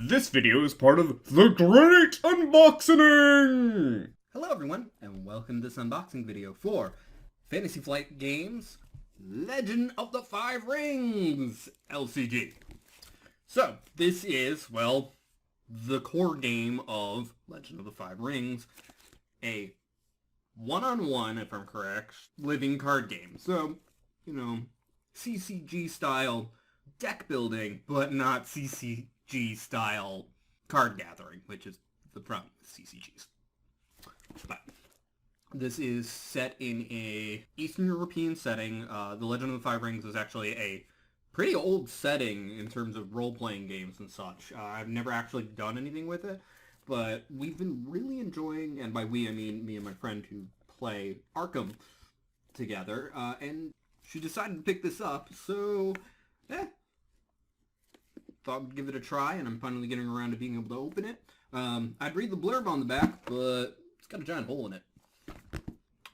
This video is part of the Great Unboxing! Hello everyone, and welcome to this unboxing video for Fantasy Flight Games Legend of the Five Rings LCG. So, this is, well, the core game of Legend of the Five Rings, a one-on-one, if I'm correct, living card game. So, CCG style deck building, but not CCG style card gathering, which is the problem with CCGs. But this is set in a Eastern European setting. The Legend of the Five Rings is actually a pretty old setting in terms of role-playing games and such. I've never actually done anything with it, but we've been really enjoying, and by we I mean me and my friend who play Arkham together, and she decided to pick this up, so thought I'd give it a try, and I'm finally getting around to being able to open it. I'd read the blurb on the back, but it's got a giant hole in it.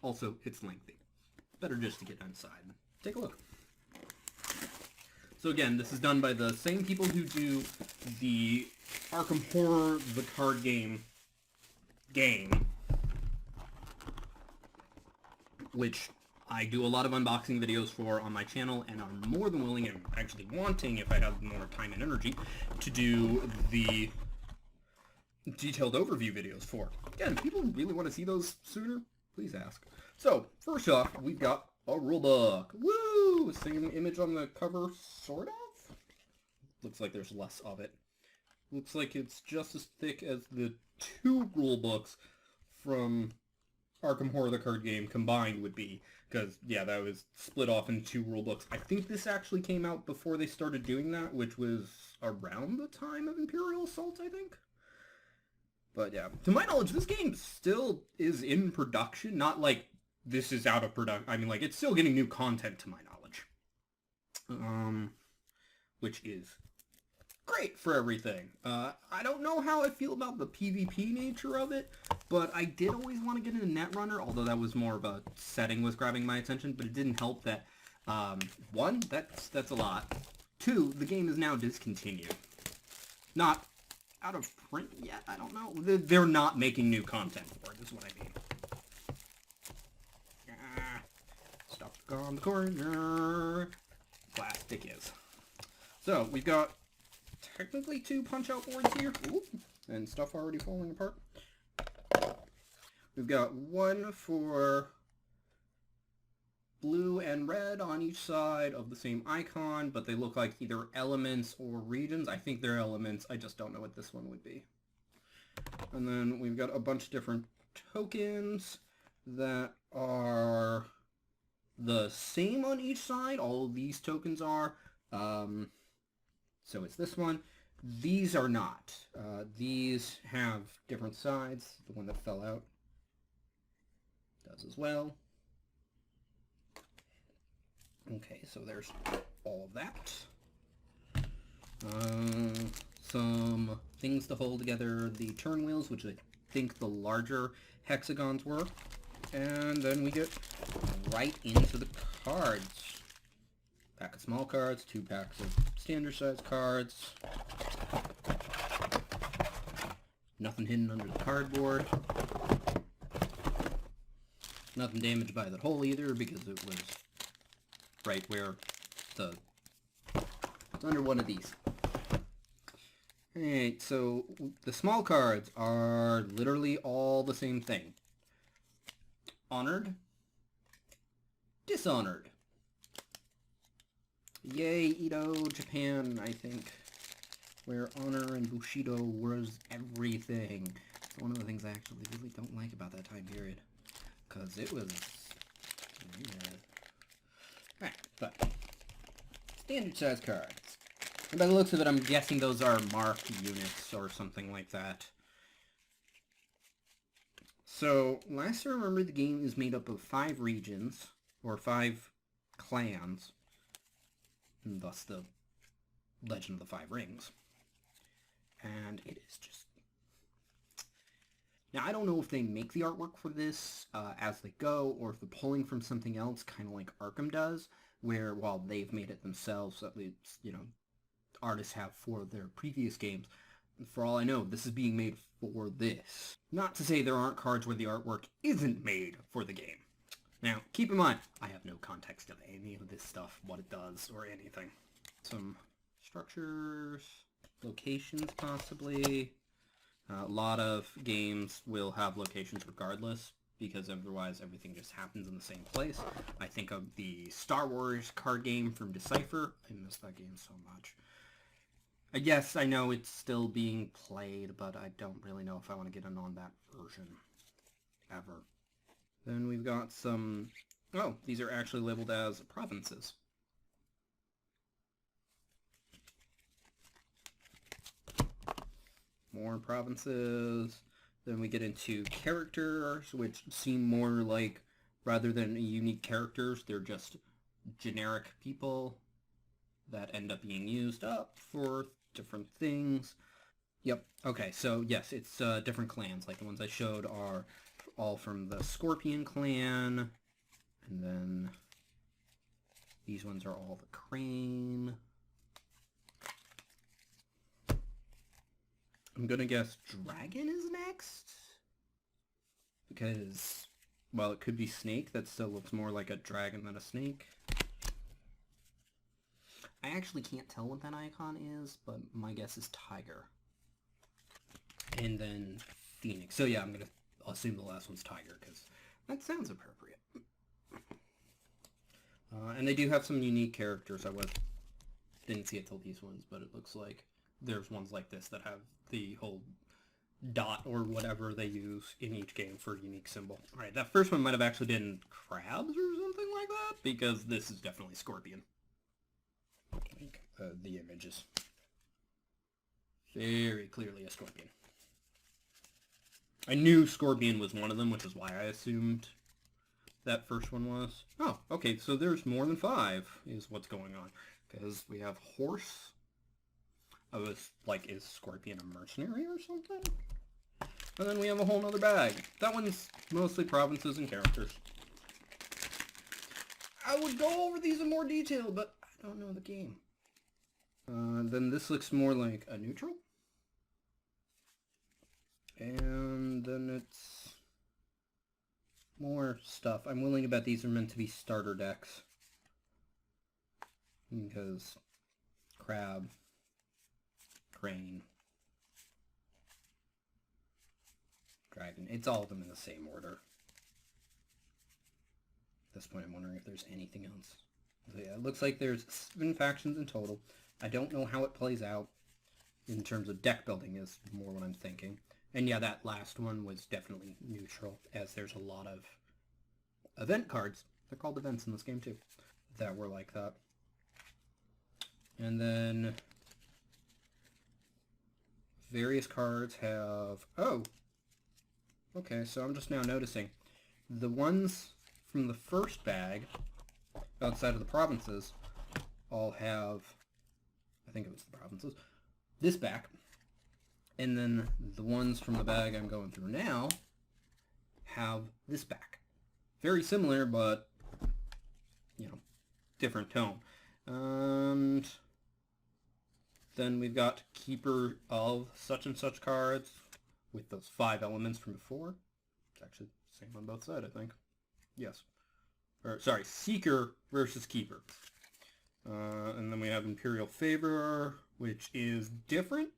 Also, it's lengthy. Better just to get inside. Take a look. So again, this is done by the same people who do the Arkham Horror, the card game, which I do a lot of unboxing videos for on my channel, and I'm more than willing and actually wanting, if I have more time and energy, to do the detailed overview videos for. Again, if people really want to see those sooner, please ask. So, first off, we've got a rulebook. Woo! Same image on the cover, sort of? Looks like there's less of it. Looks like it's just as thick as the two rulebooks from Arkham Horror the card game combined would be. Because, yeah, that was split off into two rulebooks. I think this actually came out before they started doing that, which was around the time of Imperial Assault, I think. But yeah, to my knowledge, this game still is in production. Not like this is out of production. I mean, like, it's still getting new content, to my knowledge. Which is great for everything. I don't know how I feel about the PvP nature of it, but I did always want to get into Netrunner, although that was more of a setting was grabbing my attention, but it didn't help that, one, that's a lot. Two, the game is now discontinued. Not out of print yet, I don't know. They're not making new content for it, is what I mean. Stop on the corner. Plastic is. So, we've got technically two punch-out boards here. Ooh, and stuff already falling apart. We've got one for blue and red on each side of the same icon, but they look like either elements or regions. I think they're elements. I just don't know what this one would be. And then we've got a bunch of different tokens that are the same on each side. All of these tokens are. So it's this one. These are not. These have different sides. The one that fell out does as well. Okay, so there's all of that. Some things to hold together the turn wheels, which I think the larger hexagons were. And then we get right into the cards. Pack of small cards, 2 packs of standard size cards. Nothing hidden under the cardboard. Nothing damaged by that hole either, because it was right where it's under one of these. Alright, so the small cards are literally all the same thing. Honored. Dishonored. Yay, Edo, Japan, I think, where honor and Bushido was everything. It's one of the things I actually really don't like about that time period, because it was... Alright, but standard size cards. And by the looks of it, I'm guessing those are marked units or something like that. So, last I remember, the game is made up of 5 regions, or 5 clans, and thus the Legend of the Five Rings. And it is just... Now, I don't know if they make the artwork for this as they go, or if they're pulling from something else, kind of like Arkham does, where, while they've made it themselves, at least, artists have for their previous games, For all I know, this is being made for this. Not to say there aren't cards where the artwork isn't made for the game. Now, keep in mind, I have no context of any of this stuff, what it does, or anything. Some structures, locations possibly. A lot of games will have locations regardless, because otherwise everything just happens in the same place. I think of the Star Wars card game from Decipher. I miss that game so much. Yes, I know it's still being played, but I don't really know if I want to get in on that version. Ever. Then we've got some... Oh, these are actually labeled as provinces. More provinces. Then we get into characters, which seem more like, rather than unique characters, they're just generic people that end up being used up for different things. Yep. Okay, so yes, it's different clans. Like the ones I showed are all from the Scorpion clan. And then these ones are all the Crane. I'm gonna guess Dragon is next? Because, well, it could be Snake. That still looks more like a dragon than a snake. I actually can't tell what that icon is, but my guess is Tiger. And then Phoenix. So yeah, I'm gonna assume the last one's Tiger, because that sounds appropriate. And they do have some unique characters. Didn't see it till these ones, but it looks like there's ones like this that have the whole dot or whatever they use in each game for a unique symbol. Alright, that first one might have actually been crabs or something like that, because this is definitely Scorpion. The images. Very clearly a Scorpion. I knew Scorpion was one of them, which is why I assumed that first one was. Oh, okay, so there's more than 5 is what's going on. Because we have Horse. I was like, is Scorpion a mercenary or something? And then we have a whole nother bag. That one's mostly provinces and characters. I would go over these in more detail, but I don't know the game. Then this looks more like a neutral. And then it's more stuff. I'm willing to bet these are meant to be starter decks. Because Crab, Crane, Dragon, it's all of them in the same order. At this point I'm wondering if there's anything else. So yeah, it looks like there's 7 factions in total. I don't know how it plays out in terms of deck building is more what I'm thinking. And yeah, that last one was definitely neutral, as there's a lot of event cards. They're called events in this game too, that were like that. And then various cards have... Oh! Okay, so I'm just now noticing. The ones from the first bag, outside of the provinces, all have... I think it was the provinces. This back. And then the ones from the bag I'm going through now have this back. Very similar, but, you know, different tone. And then we've got Keeper of such and such cards with those 5 elements from before. It's actually the same on both sides, I think. Yes. Or, sorry, Seeker versus Keeper. And then we have Imperial Favor, which is different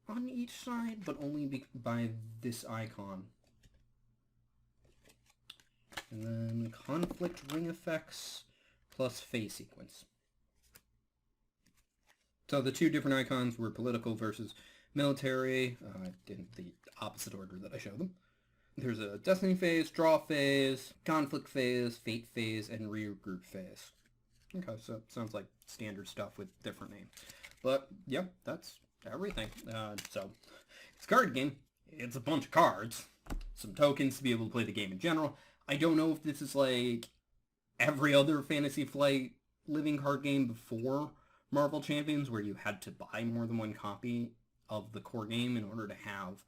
on each side, but only by this icon. And then Conflict Ring Effects plus Phase Sequence. So the 2 different icons were political versus military, in the opposite order that I showed them. There's a Destiny Phase, Draw Phase, Conflict Phase, Fate Phase, and Regroup Phase. Okay, so it sounds like standard stuff with different names. But, yep, that's everything. So, it's a card game. It's a bunch of cards. Some tokens to be able to play the game in general. I don't know if this is like every other Fantasy Flight living card game before Marvel Champions, where you had to buy more than 1 copy of the core game in order to have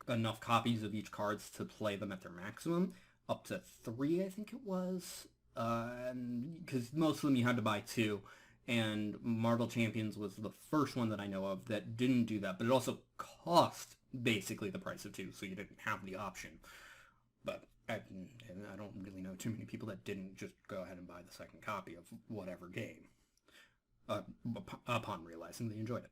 enough copies of each cards to play them at their maximum. Up to 3, I think it was. Because most of them you had to buy 2 And Marvel Champions was the first one that I know of that didn't do that, but it also cost basically the price of 2, so you didn't have the option. But I don't really know too many people that didn't just go ahead and buy the second copy of whatever game upon realizing they enjoyed it.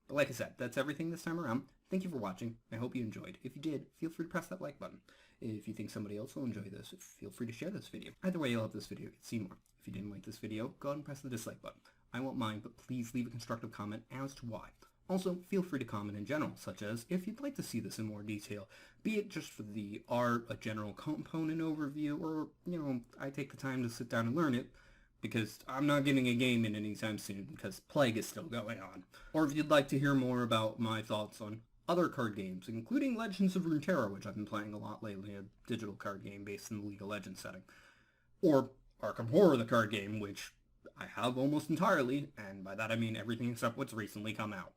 But like I said, that's everything this time around. Thank you for watching. I hope you enjoyed. If you did, feel free to press that like button. If you think somebody else will enjoy this, feel free to share this video. Either way, you'll have this video get seen more. If you didn't like this video, go ahead and press the dislike button. I won't mind, but please leave a constructive comment as to why. Also, feel free to comment in general, such as if you'd like to see this in more detail, be it just for the art, a general component overview, or, I take the time to sit down and learn it, because I'm not getting a game in anytime soon, because Plague is still going on. Or if you'd like to hear more about my thoughts on other card games, including Legends of Runeterra, which I've been playing a lot lately, a digital card game based in the League of Legends setting. Or Arkham Horror, the card game, which I have almost entirely, and by that I mean everything except what's recently come out.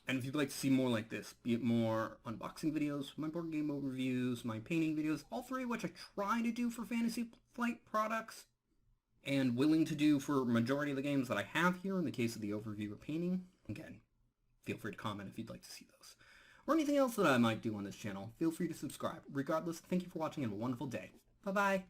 And if you'd like to see more like this, be it more unboxing videos, my board game overviews, my painting videos, all three of which I try to do for Fantasy Flight products, and willing to do for majority of the games that I have here in the case of the overview or painting, again, feel free to comment if you'd like to see those. Or anything else that I might do on this channel, feel free to subscribe. Regardless, thank you for watching and have a wonderful day. Bye-bye.